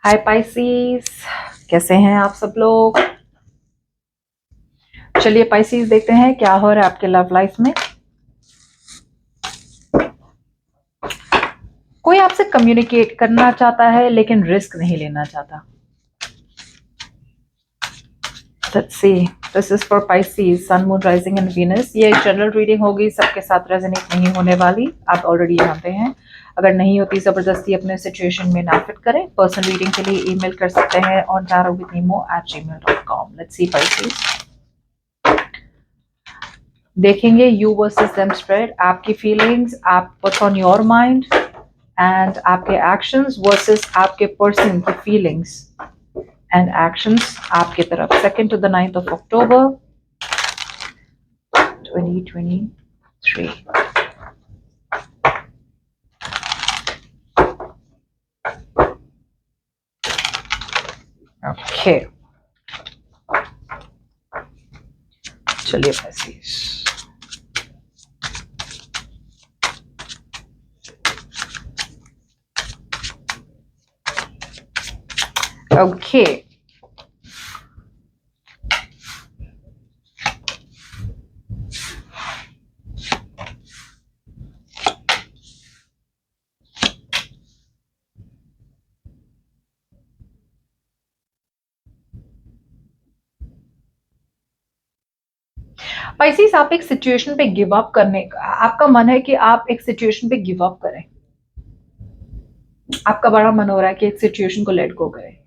हाय Pisces, कैसे हैं आप सब लोग। चलिए पाइसीज देखते हैं क्या हो रहा है आपके लव लाइफ में। कोई आपसे कम्युनिकेट करना चाहता है लेकिन रिस्क नहीं लेना चाहता। Let's see, this is for Pisces, sun, moon, rising and Venus. ये एक जनरल रीडिंग होगी, सबके साथ रेजोनेट नहीं होने वाली, आप ऑलरेडी जानते हैं। अगर नहीं होती जबरदस्ती अपने सिचुएशन में ना फिट करें। पर्सनल रीडिंग के लिए ईमेल कर सकते हैं on tarotwithemo@gmail.com। Let's see Pisces, देखेंगे यू वर्सेस देम स्प्रेड, आपकी फीलिंग्स, आप what's on your mind and आपके एक्शंस वर्सेस आपके पर्सन की फीलिंग्स एंड एक्शंस आपके तरफ। 2nd to the 9th of October 2023। Okay, चलिए पैसेज। ओके, पाइसेस, आप एक सिचुएशन पे गिव अप करने का, आपका मन है कि आप एक सिचुएशन पे गिव अप करें। आपका बड़ा मन हो रहा है कि एक सिचुएशन को लेट गो करें।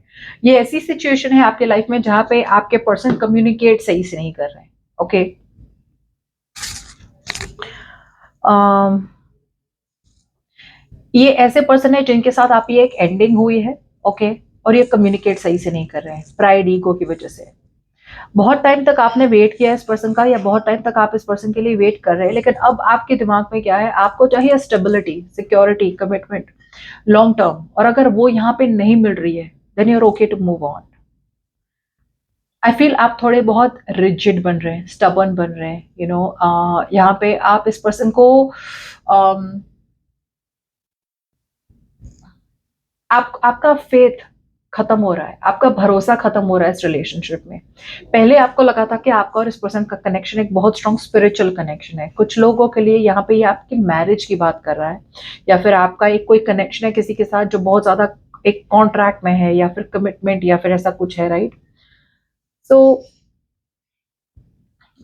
ये ऐसी सिचुएशन है आपके लाइफ में जहां पे आपके पर्सन कम्युनिकेट सही से नहीं कर रहे हैं। ओके, ये ऐसे पर्सन है जिनके साथ आप ये एक एंडिंग हुई है। ओके, और ये कम्युनिकेट सही से नहीं कर रहे हैं, प्राइड ईगो की वजह से। बहुत टाइम तक आपने वेट किया इस पर्सन का, या बहुत टाइम तक आप इस पर्सन के लिए वेट कर रहे हैं, लेकिन अब आपके दिमाग में क्या है, आपको चाहिए stability, security, commitment, long term. और अगर वो यहाँ पे नहीं मिल रही है, then you are okay to move on. I feel आप थोड़े बहुत रिजिड बन रहे हैं, स्टबर्न बन रहे हैं, यहाँ पे आप इस पर्सन को आपका फेथ खत्म हो रहा है, आपका भरोसा खत्म हो रहा है इस रिलेशनशिप में। पहले आपको लगा था कि आपका और इस पर्सन का कनेक्शन एक बहुत स्ट्रॉन्ग स्पिरिचुअल कनेक्शन है। कुछ लोगों के लिए यहाँ पे ये आपकी मैरिज की बात कर रहा है, या फिर आपका एक कोई कनेक्शन है किसी के साथ जो बहुत ज्यादा एक कॉन्ट्रैक्ट में है, या फिर कमिटमेंट, या फिर ऐसा कुछ है, राइट। सो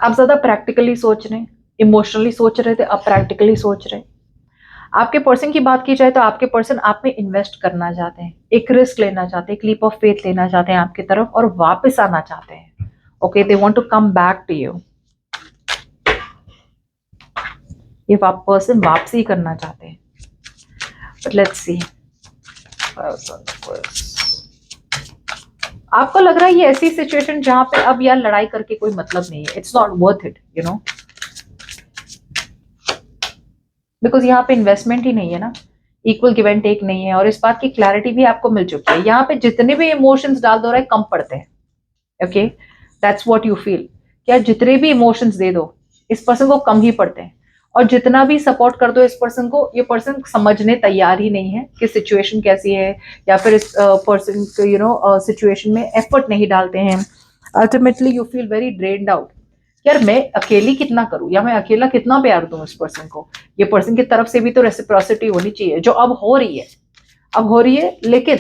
आप ज्यादा प्रैक्टिकली सोच रहे हैं, इमोशनली सोच रहे थे, अब प्रैक्टिकली सोच रहे हैं। आपके पर्सन की बात की जाए तो आपके पर्सन आप में इन्वेस्ट करना चाहते हैं, एक रिस्क लेना चाहते हैं, एक लीप ऑफ फेथ लेना चाहते हैं आपकी तरफ, और वापस आना चाहते हैं। Okay, they want to come back to you. ये पर्सन वापसी करना चाहते हैं। बट लेट्स सी, आपको लग रहा है ये ऐसी सिचुएशन जहां पे अब यार लड़ाई करके कोई मतलब नहीं है, it's not worth it, because यहाँ पे इन्वेस्टमेंट ही नहीं है ना, इक्वल गिव एंड टेक नहीं है। और इस बात की क्लैरिटी भी आपको मिल चुकी है। यहाँ पे जितने भी इमोशंस डाल दो रहे कम पड़ते हैं। Okay, that's what you feel. क्या जितने भी इमोशंस दे दो इस पर्सन को कम ही पड़ते हैं, और जितना भी सपोर्ट कर दो इस पर्सन को, ये पर्सन समझने तैयार ही नहीं है कि सिचुएशन कैसी है, या फिर इस पर्सन सिचुएशन में एफर्ट नहीं डालते हैं। Ultimately you feel very drained out. यार मैं अकेली कितना करूं, या मैं अकेला कितना प्यार दूं इस पर्सन को। ये पर्सन की तरफ से भी तो रेसिप्रोसिटी होनी चाहिए, जो अब हो रही है, लेकिन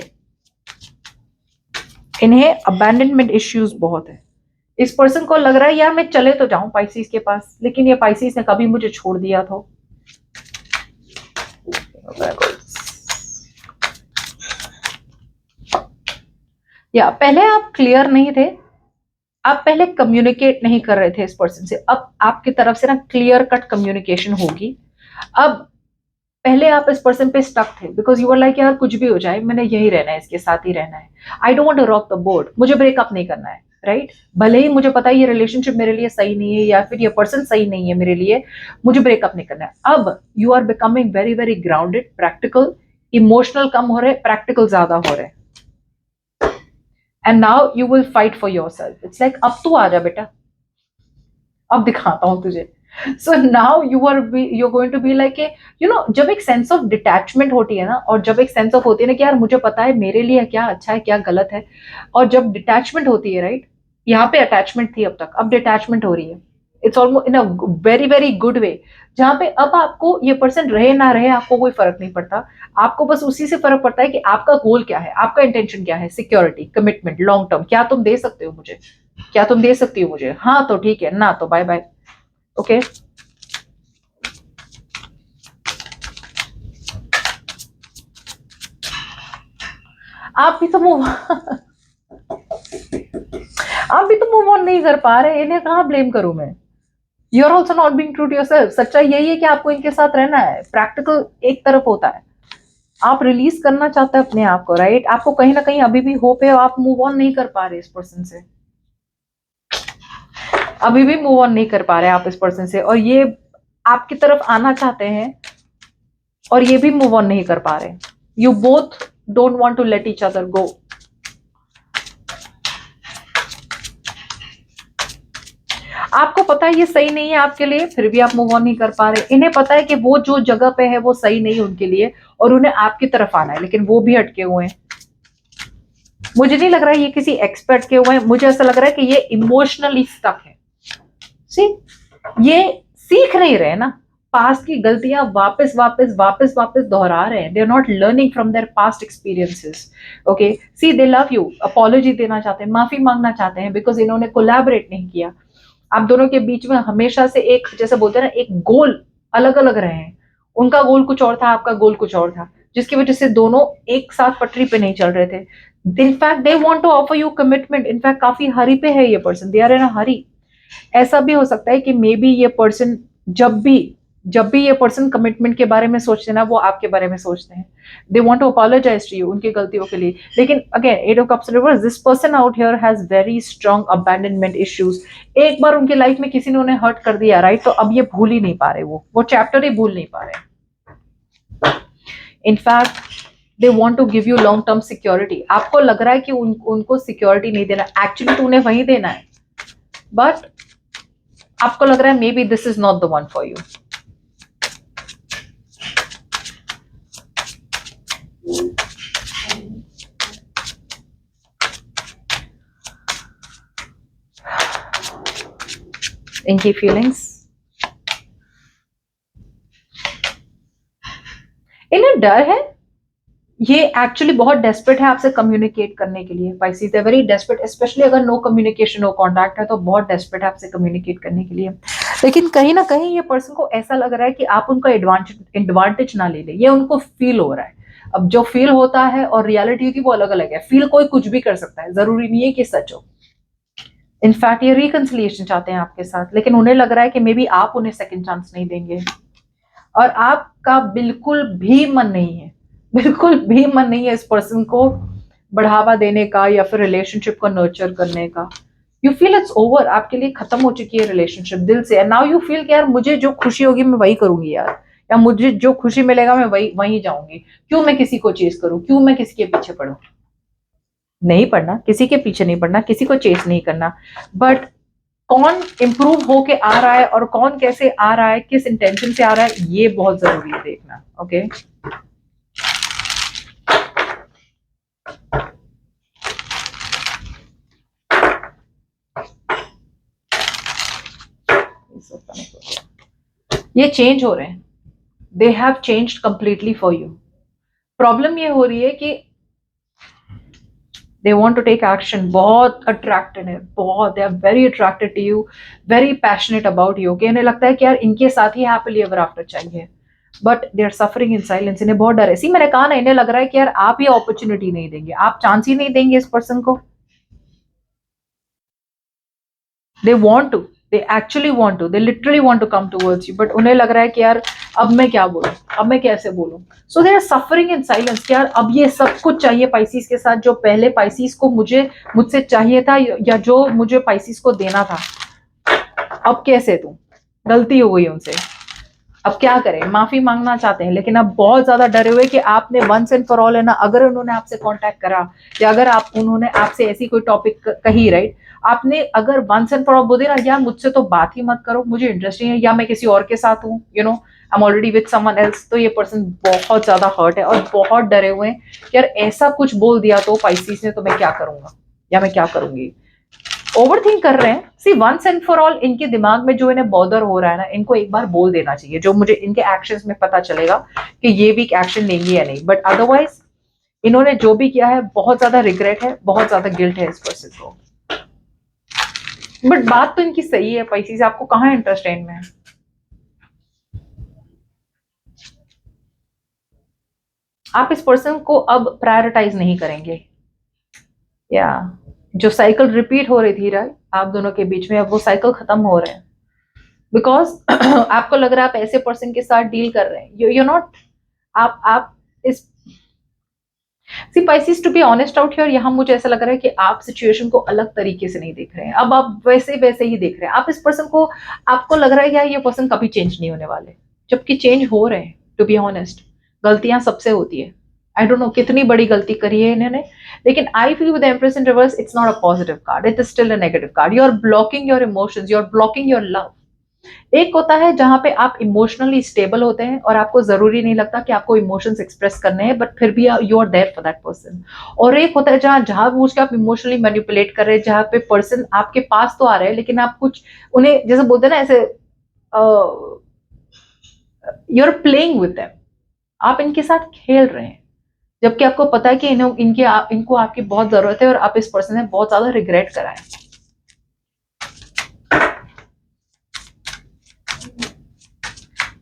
इन्हें अबैंडनमेंट इश्यूज बहुत है। इस पर्सन को लग रहा है यार मैं चले तो जाऊं पाइसीज के पास, लेकिन ये पाइसीज ने कभी मुझे छोड़ दिया था। या पहले आप क्लियर नहीं थे, आप पहले कम्युनिकेट नहीं कर रहे थे इस पर्सन से, अब आपकी तरफ से ना क्लियर कट कम्युनिकेशन होगी। अब पहले आप इस पर्सन पे स्टक थे, बिकॉज यू आर लाइक यार कुछ भी हो जाए मैंने यही रहना है, इसके साथ ही रहना है। I don't want to rock the boat, मुझे ब्रेकअप नहीं करना है, राइट। भले ही मुझे पता है ये रिलेशनशिप मेरे लिए सही नहीं है, या फिर ये पर्सन सही नहीं है मेरे लिए, मुझे ब्रेकअप नहीं करना है। अब you are becoming very very grounded, practical, emotional कम हो रहे, प्रैक्टिकल ज्यादा हो रहे। And now you will fight for yourself. It's like अब तू आ जा बेटा, अब दिखाता हूं तुझे। So now you're going to be like जब एक सेंस ऑफ डिटैचमेंट होती है ना, और जब एक सेंस ऑफ होती है ना कि यार मुझे पता है मेरे लिए क्या अच्छा है क्या गलत है, और जब डिटैचमेंट होती है, राइट, यहाँ पे अटैचमेंट थी अब तक, अब डिटैचमेंट हो रही है, it's almost in a very very good way, जहां पे अब आपको ये पर्सन रहे ना रहे आपको कोई फर्क नहीं पड़ता। आपको बस उसी से फर्क पड़ता है कि आपका गोल क्या है, आपका इंटेंशन क्या है, सिक्योरिटी, कमिटमेंट, लॉन्ग टर्म, क्या तुम दे सकते हो मुझे, क्या तुम दे सकती हो मुझे, हाँ तो ठीक है, ना तो बाय बाय। ओके, आप भी तो मूव आप भी तो मूव ऑन नहीं कर पा रहे, इन्हें कहाँ ब्लेम करूं मैं। You are also not being true to yourself. सच्चाई यही है कि आपको इनके साथ रहना है, प्रैक्टिकल एक तरफ होता है, आप रिलीज करना चाहते हैं अपने आप को, राइट, आपको कहीं ना कहीं अभी भी होप है, आप मूव ऑन नहीं कर पा रहे इस पर्सन से, अभी भी मूव ऑन नहीं कर पा रहे आप इस पर्सन से, और ये आपकी तरफ आना चाहते हैं और ये भी मूव ऑन नहीं कर पा रहे। You both don't want to let each other go. आपको पता है ये सही नहीं है आपके लिए, फिर भी आप मूव ऑन नहीं कर पा रहे। इन्हें पता है कि वो जो जगह पे है वो सही नहीं है उनके लिए, और उन्हें आपकी तरफ आना है, लेकिन वो भी अटके हुए हैं। मुझे नहीं लग रहा है ये किसी एक्सपर्ट के हुए हैं, मुझे ऐसा लग रहा है कि ये इमोशनली स्टक है। सी, ये सीख नहीं रहे ना, पास्ट की गलतियां वापस वापस वापस वापस दोहरा रहे हैं। They are not learning from their past experiences. Okay, see, they love you, apology देना चाहते हैं, माफी मांगना चाहते हैं, बिकॉज इन्होंने कोलैबोरेट नहीं किया। आप दोनों के बीच में हमेशा से एक, जैसे बोलते हैं ना, एक गोल अलग अलग रहे हैं। उनका गोल कुछ और था, आपका गोल कुछ और था, जिसकी वजह से दोनों एक साथ पटरी पे नहीं चल रहे थे। In fact they want to offer you commitment, in fact काफी हरी पे है ये पर्सन, दे आर इन अ हरी। ऐसा भी हो सकता है कि मे बी ये पर्सन जब भी ये पर्सन कमिटमेंट के बारे में सोचते हैं ना, वो आपके बारे में सोचते हैं। They want to apologise to you उनकी गलतियों के लिए। लेकिन again, eight of cups reverse, this person out here has very strong abandonment issues. एक बार उनकी लाइफ में किसी ने उन्हें हर्ट कर दिया, राइट, तो अब ये भूल ही नहीं पा रहे, वो चैप्टर ही भूल नहीं पा रहे। In fact they want to give you long term security. आपको लग रहा है कि उनको सिक्योरिटी नहीं देना, एक्चुअली तो उन्हें वही देना है, बट आपको लग रहा है may be this is not the one for you. इनकी फीलिंग्स, इन्हें डर है, ये एक्चुअली बहुत डेस्परेट है आपसे कम्युनिकेट करने के लिए। Pisces they very desperate, specially अगर नो कम्युनिकेशन नो कॉन्टैक्ट है तो बहुत डेस्परेट है आपसे कम्युनिकेट करने के लिए। लेकिन कहीं ना कहीं ये पर्सन को ऐसा लग रहा है कि आप उनका एडवांटेज ना ले ले, ये उनको फील हो रहा है। अब जो फील होता है और रियलिटी होती है वो अलग अलग है। फील कोई कुछ भी कर सकता है, जरूरी नहीं है कि सच हो। इनफैक्ट ये रिकंसिलिएशन चाहते हैं आपके साथ, लेकिन उन्हें लग रहा है कि मे बी आप उन्हें सेकंड चांस नहीं देंगे, और आपका बिल्कुल भी मन नहीं है, बिल्कुल भी मन नहीं है इस पर्सन को बढ़ावा देने का या फिर रिलेशनशिप को नर्चर करने का। यू फील इट्स ओवर, आपके लिए खत्म हो चुकी है रिलेशनशिप दिल से। एंड नाउ यू फील कि यार मुझे जो खुशी होगी मैं वही करूंगी यार, या मुझे जो खुशी मिलेगा मैं वही जाऊंगी। क्यों मैं किसी को चेस करूं, क्यों मैं किसी के पीछे पड़ूं। नहीं पड़ना, किसी के पीछे नहीं पड़ना, किसी को चेस नहीं करना, बट कौन इंप्रूव होके आ रहा है और कौन कैसे आ रहा है, किस इंटेंशन से आ रहा है, ये बहुत जरूरी है देखना। ओके, ये चेंज हो रहे हैं, they have changed completely for you. Problem ये हो रही है कि they want to take action, बहुत अट्रैक्टेड है, बहुत, they are very attracted to you, very passionate about you. कि इन्हें लगता है कि यार इनके साथ ही हैप्पीली एवर आफ्टर चाहिए, but they are suffering in silence. इन्हें बहुत डर है। सी, मैंने कहा ना, इन्हें लग रहा है कि यार आप ये अपॉर्चुनिटी नहीं देंगे, आप चांस ही नहीं देंगे इस पर्सन को। They want to, they actually want to, they literally want to come towards you, but उन्हें लग रहा है कि यार अब मैं क्या बोलूं, अब मैं कैसे बोलूं। So they are suffering in silence कि यार अब ये सब कुछ चाहिए पाइसिस के साथ, जो पहले पाइसिस को मुझसे चाहिए था, या जो मुझे पाइसिस को देना था, अब कैसे दूं, गलती हो गई उनसे। अब क्या करें, माफी मांगना चाहते हैं लेकिन अब बहुत ज्यादा डरे हुए कि आपने वंस एंड फॉर ऑल है ना, अगर उन्होंने आपसे कांटेक्ट करा या अगर आप उन्होंने आपसे ऐसी कोई टॉपिक कही, राइट, आपने अगर वंस एंड फॉर ऑल बोल दिया यार मुझसे तो बात ही मत करो, मुझे इंटरेस्ट नहीं है, या मैं किसी और के साथ हूँ, you know I am already with someone else, तो ये पर्सन बहुत ज्यादा हर्ट है और बहुत डरे हुए हैं कि यार ऐसा कुछ बोल दिया तो पाइसिस ने, तो मैं क्या करूंगा या मैं क्या करूंगी। ओवर थिंक कर रहे हैं। See once and for all इनके दिमाग में जो इन्हें बॉदर हो रहा है ना, इनको एक बार बोल देना चाहिए, जो मुझे इनके एक्शंस में पता चलेगा कि ये भी एक्शन लेंगे या नहीं, बट अदरवाइज इन्होंने जो भी किया है बहुत ज्यादा रिग्रेट है, बहुत ज्यादा गिल्ट है इस पर्सन को। बट बात तो इनकी सही है पाइसिस, आपको कहाँ इंटरेस्ट है इनमें। आप इस पर्सन को अब प्रायोरिटाइज नहीं करेंगे, या जो साइकिल रिपीट हो रही थी राइट आप दोनों के बीच में, अब वो साइकिल खत्म हो रहे हैं बिकॉज आपको लग रहा है आप ऐसे पर्सन के साथ डील कर रहे हैं, यू नॉट, आप इस सी Pisces to be honest out here, यहाँ मुझे ऐसा लग रहा है कि आप सिचुएशन को अलग तरीके से नहीं देख रहे हैं, अब आप वैसे वैसे ही देख रहे हैं, आप इस पर्सन को, आपको लग रहा है यार ये पर्सन कभी चेंज नहीं होने वाले, जबकि चेंज हो रहे हैं। टू बी ऑनेस्ट गलतियां सबसे होती है, आई डोंट नो कितनी बड़ी गलती करी है इन्होंने, लेकिन I feel with empress in reverse it's not a positive card, it is still a negative card. You are blocking your emotions, you are blocking your love. एक होता है जहां पे आप इमोशनली स्टेबल होते हैं और आपको जरूरी नहीं लगता कि आपको इमोशंस एक्सप्रेस करने हैं, बट फिर भी you are there for that person. और एक होता है जहां जहां पूछ के आप इमोशनली मैनिपुलेट कर रहे हैं, जहां पे पर्सन आपके पास तो आ रहे हैं लेकिन आप कुछ उन्हें जैसे बोलते हैं ना ऐसे, you are playing with them, आप इनके साथ खेल रहे हैं, जबकि आपको पता है कि इनको आपकी बहुत जरूरत है और आप इस पर्सन ने बहुत ज्यादा रिग्रेट करा है।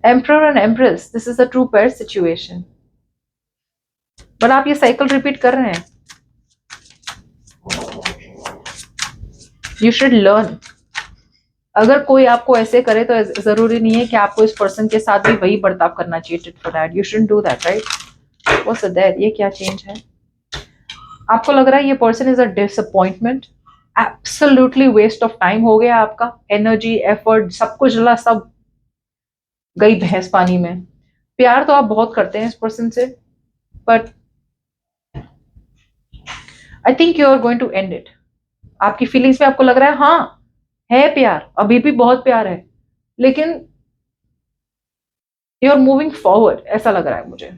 Emperor and empress, this is a true pair situation, but आप ये साइकिल रिपीट कर रहे हैं। यू शुड लर्न, अगर कोई आपको ऐसे करे तो जरूरी नहीं है कि आपको इस पर्सन के साथ भी वही बर्ताव करना चाहिए, tit for that, you shouldn't do that, right. What's that, ये क्या चेंज है। आपको लग रहा है ये person is a disappointment, absolutely waste of time हो गया आपका, एनर्जी एफर्ट सब कुछ जला, सब गई भैंस पानी में। प्यार तो आप बहुत करते हैं इस पर्सन से, but I think you are going to end it. आपकी फीलिंग्स में आपको लग रहा है हाँ है प्यार, अभी भी बहुत प्यार है, लेकिन यू आर मूविंग फॉरवर्ड, ऐसा लग रहा है मुझे।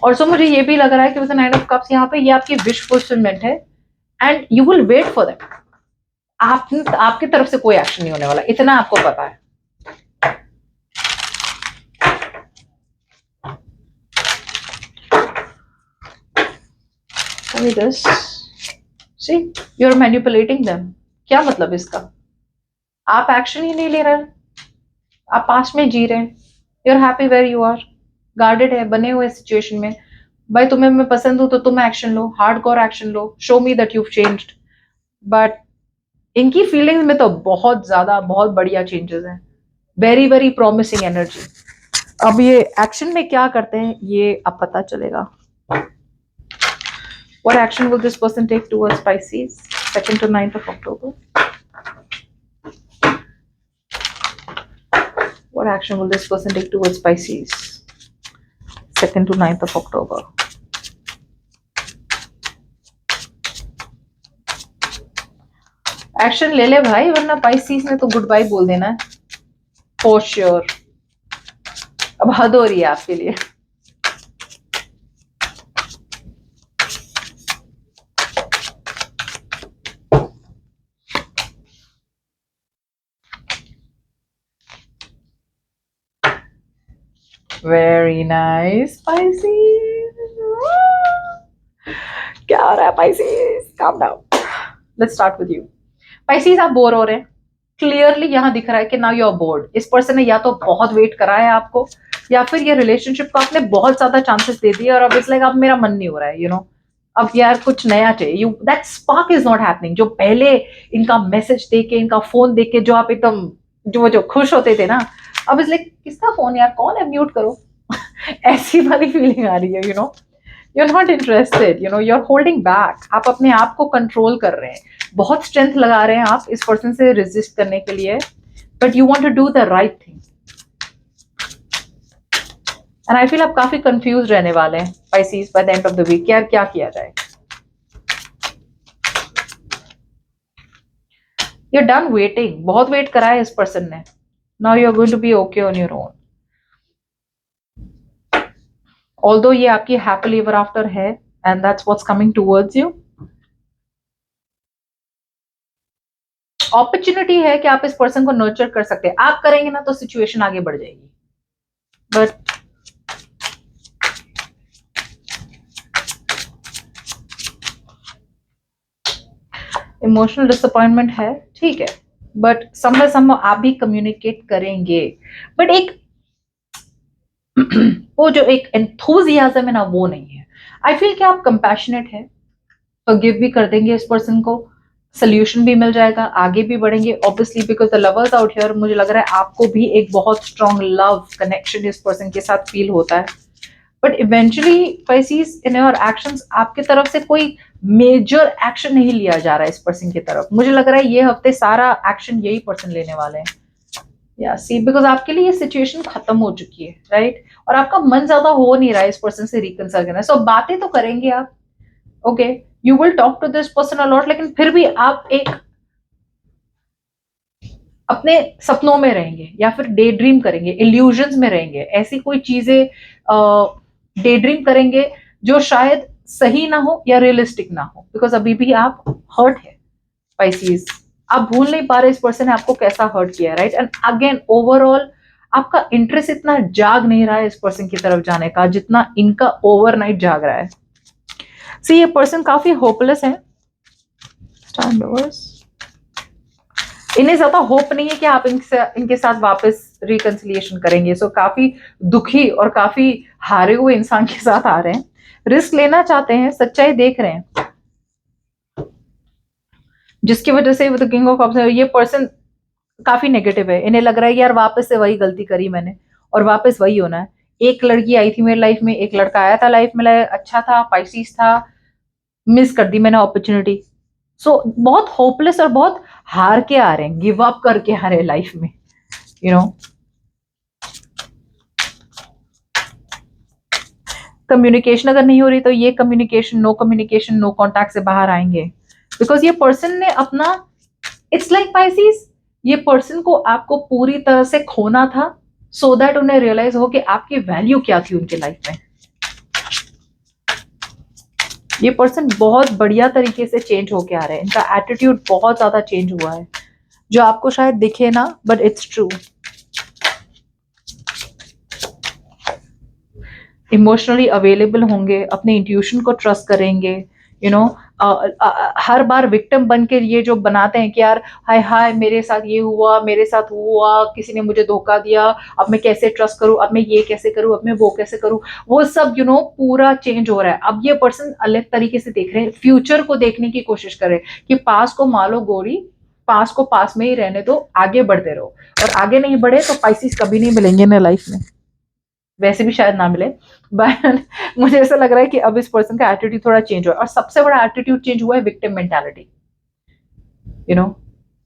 और सो मुझे ये भी लग रहा है कि with the nine of cups यहाँ पे ये आपकी विश फुलफिलमेंट है and you will wait for that. आपकी तरफ से कोई एक्शन नहीं होने वाला, इतना आपको पता है। This. See, you're manipulating them. क्या मतलब इसका, आप एक्शन ही नहीं ले रहे, आप पास्ट में जी रहे हैं, you're happy where you are, guarded है, बने हुए सिचुएशन में। भाई तुम्हें मैं पसंद हूं तो तुम action low, hardcore action low, show me that you've changed। But इनकी फीलिंग्स में तो बहुत ज्यादा बहुत बढ़िया चेंजेस हैं, वेरी वेरी प्रॉमिसिंग एनर्जी। अब ये एक्शन में क्या करते हैं ये अब पता चलेगा। What action will this person take towards Pisces, 2nd to 9th of October? What action will this person take towards Pisces, 2nd to 9th of October? Action ले ले भाई, वरना Pisces ने तो गुड बाय बोल देना है फॉर श्योर। अब हद हो रही है आपके लिए। Very nice, Pisces. क्या हो रहा है Pisces? Calm down. Let's start with you. Pisces, आप बोर हो रहे हैं, क्लियरली यहाँ दिख रहा है कि नाउ यू आर बोर्ड। इस पर्सन ने या तो बहुत वेट करा है आपको, या फिर ये रिलेशनशिप को आपने बहुत ज्यादा चांसेस दे दिए और अब इट्स लाइक अब मेरा मन नहीं हो रहा है, यू नो, अब यार कुछ नया चाहिए। You that spark is not happening. जो पहले इनका मैसेज देख के, इनका फोन देख के जो आप एकदम जो खुश होते थे ना, अब इट्स लाइक किसका फोन यार, कौन है, म्यूट करो। ऐसी वाली फीलिंग आ रही है, you know, you are not interested, you know, you are holding back. आप अपने आप को कंट्रोल कर रहे हैं, बहुत स्ट्रेंथ लगा रहे हैं आप इस पर्सन से रेजिस्ट करने के लिए, but you want to do the right thing. And I feel आप काफी कंफ्यूज रहने वाले हैं Pisces by the end of the week, यार क्या किया जाए। यू आर डन वेटिंग, बहुत वेट करा है इस पर्सन ने। Now you are going to be okay on your own. Although ये आपकी हैप्पीली एवर आफ्टर है and that's what's coming towards you. Opportunity है कि आप इस पर्सन को नर्चर कर सकते हैं, आप करेंगे ना तो सिचुएशन आगे बढ़ जाएगी। बट इमोशनल डिसअपॉइंटमेंट है, ठीक है, बट समय आप भी कम्युनिकेट करेंगे। बट एक वो जो एक एंथुजियाज्म है ना, वो नहीं है। आई फील कि आप कंपैशनेट है, फॉरगिव भी कर देंगे इस पर्सन को, सोल्यूशन भी मिल जाएगा, आगे भी बढ़ेंगे obviously because the lovers out here. मुझे लग रहा है आपको भी एक बहुत स्ट्रॉन्ग लव कनेक्शन इस पर्सन के साथ फील होता है। But eventually Pisces in your actions आपके तरफ से कोई मेजर एक्शन नहीं लिया जा रहा है इस पर्सन की तरफ। मुझे लग रहा है ये हफ्ते सारा एक्शन यही पर्सन लेने वाले हैं। या सी बिकॉज आपके लिए ये सिचुएशन खत्म हो चुकी है, राइट? और आपका मन ज्यादा हो नहीं रहा है इस पर्सन से रिकंसिल करना। सो बातें तो करेंगे आप, okay, you will talk to this person a lot, लेकिन फिर भी आप एक अपने सपनों में रहेंगे या फिर डे ड्रीम करेंगे, इल्यूजन्स में रहेंगे, ऐसी कोई चीजें डे ड्रीम करेंगे जो शायद सही ना हो या रियलिस्टिक ना हो, बिकॉज अभी भी आप हर्ट है Pisces। आप भूल नहीं पा रहे इस पर्सन ने आपको कैसा हर्ट किया, राइट? एंड अगेन ओवरऑल आपका इंटरेस्ट इतना जाग नहीं रहा है इस पर्सन की तरफ जाने का जितना इनका ओवरनाइट जाग रहा है। सी ये पर्सन काफी होपलेस है, इन्हें ज्यादा होप नहीं है कि आप इनके साथ वापस रिकंसिलिएशन करेंगे। सो काफी दुखी और काफी हारे हुए इंसान के साथ आ रहे हैं, रिस्क लेना चाहते हैं, सच्चाई देख रहे हैं, जिसकी वजह से with the king of cups ये पर्सन काफी नेगेटिव है। इन्हें लग रहा है कि यार वापस से वही गलती करी मैंने और वापस वही होना है। एक लड़की आई थी मेरी लाइफ में, एक लड़का आया था लाइफ में, अच्छा था, Pisces था, मिस कर दी मैंने अपॉर्चुनिटी। सो बहुत होपलेस और बहुत हार के आ रहे हैं, गिव अप करके आ रहे हैं लाइफ में, यू नो। कम्युनिकेशन अगर नहीं हो रही तो ये कम्युनिकेशन, नो कॉन्टैक्ट से बाहर आएंगे, बिकॉज ये पर्सन ने अपना, इट्स लाइक Pisces, ये पर्सन को आपको पूरी तरह से खोना था सो दैट उन्हें रियलाइज हो कि आपकी वैल्यू क्या थी उनके लाइफ में। ये पर्सन बहुत बढ़िया तरीके से चेंज होके आ रहे हैं, इनका एटीट्यूड बहुत ज्यादा चेंज हुआ है, जो आपको शायद दिखे ना, but it's true. Emotionally available होंगे, अपने इंट्यूशन को ट्रस्ट करेंगे, you know. Her bar victim बन के ये जो बनाते हैं कि यार हाय हाय मेरे साथ ये हुआ, मेरे साथ हुआ, किसी ने मुझे धोखा दिया, अब मैं कैसे ट्रस्ट करूं, अब मैं ये कैसे करूं, अब मैं वो कैसे करूं, वो सब पूरा चेंज हो रहा है। अब ये पर्सन अलग तरीके से देख रहे हैं, फ्यूचर को देखने की कोशिश कर रहे हैं कि पास को मालो गोरी, पास को पास में ही रहने दो, आगे बढ़ते रहो। और आगे नहीं बढ़े तो Pisces कभी नहीं मिलेंगे ना लाइफ में, वैसे भी शायद ना मिले, बट मुझे ऐसा लग रहा है कि अब इस पर्सन का एटीट्यूड थोड़ा चेंज हुआ है। और सबसे बड़ा एटीट्यूड चेंज हुआ है victim mentality, you know,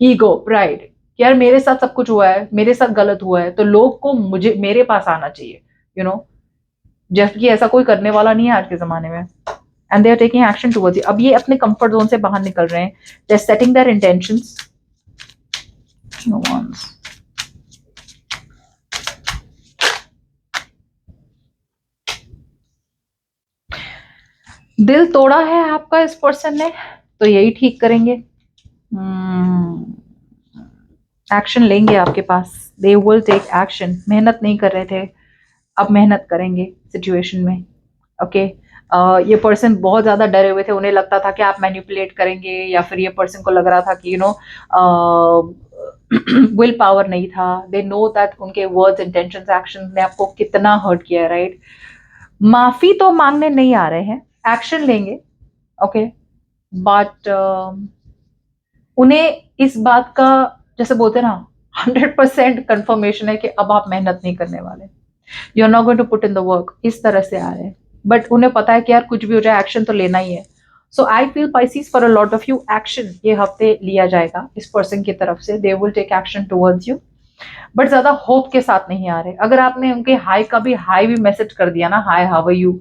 ego, pride, यार मेरे साथ सब कुछ हुआ है, मेरे साथ गलत हुआ है तो लोग को मुझे मेरे पास आना चाहिए, यू नो, जबकि ऐसा कोई करने वाला नहीं है आज के जमाने में। And they are taking action towards. अब ये अपने कंफर्ट जोन से बाहर निकल रहे हैं, they are setting their intentions. दिल तोड़ा है आपका इस पर्सन ने, तो यही ठीक करेंगे, एक्शन लेंगे आपके पास, दे विल टेक एक्शन। मेहनत नहीं कर रहे थे, अब मेहनत करेंगे सिचुएशन में, ओके। ये पर्सन बहुत ज्यादा डरे हुए थे, उन्हें लगता था कि आप मैनिपुलेट करेंगे, या फिर ये पर्सन को लग रहा था कि विल पावर नहीं था। दे नो दैट उनके वर्ड्स, इंटेंशंस, एक्शंस ने आपको कितना हर्ट किया है, राइट? माफी तो मांगने नहीं आ रहे हैं, एक्शन लेंगे, ओके, बट उन्हें इस बात का, जैसे बोलते ना, 100% कंफर्मेशन है कि अब आप मेहनत नहीं करने वाले, you are not going to put in the work, इस तरह से आ रहे हैं। बट उन्हें पता है कि यार कुछ भी हो जाए एक्शन तो लेना ही है। So I feel Pisces for a lot of you action ये हफ्ते लिया जाएगा इस पर्सन की तरफ से, they will take action towards you. But ज्यादा होप के साथ नहीं आ रहे। अगर आपने उनके हाई का भी हाई भी मैसेज कर दिया ना, हाय हाउ आर यू,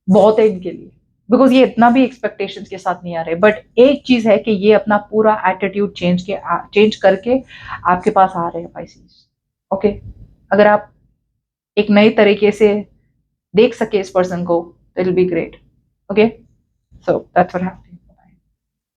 बहुत है इनके लिए, बिकॉज ये इतना भी एक्सपेक्टेशंस के साथ नहीं आ रहे। बट एक चीज है कि ये अपना पूरा एटीट्यूड चेंज करके आपके पास आ रहे हैं पाइसेस। ओके, अगर आप एक नए तरीके से देख सके इस पर्सन को, it will be great. Okay, so that's what happened.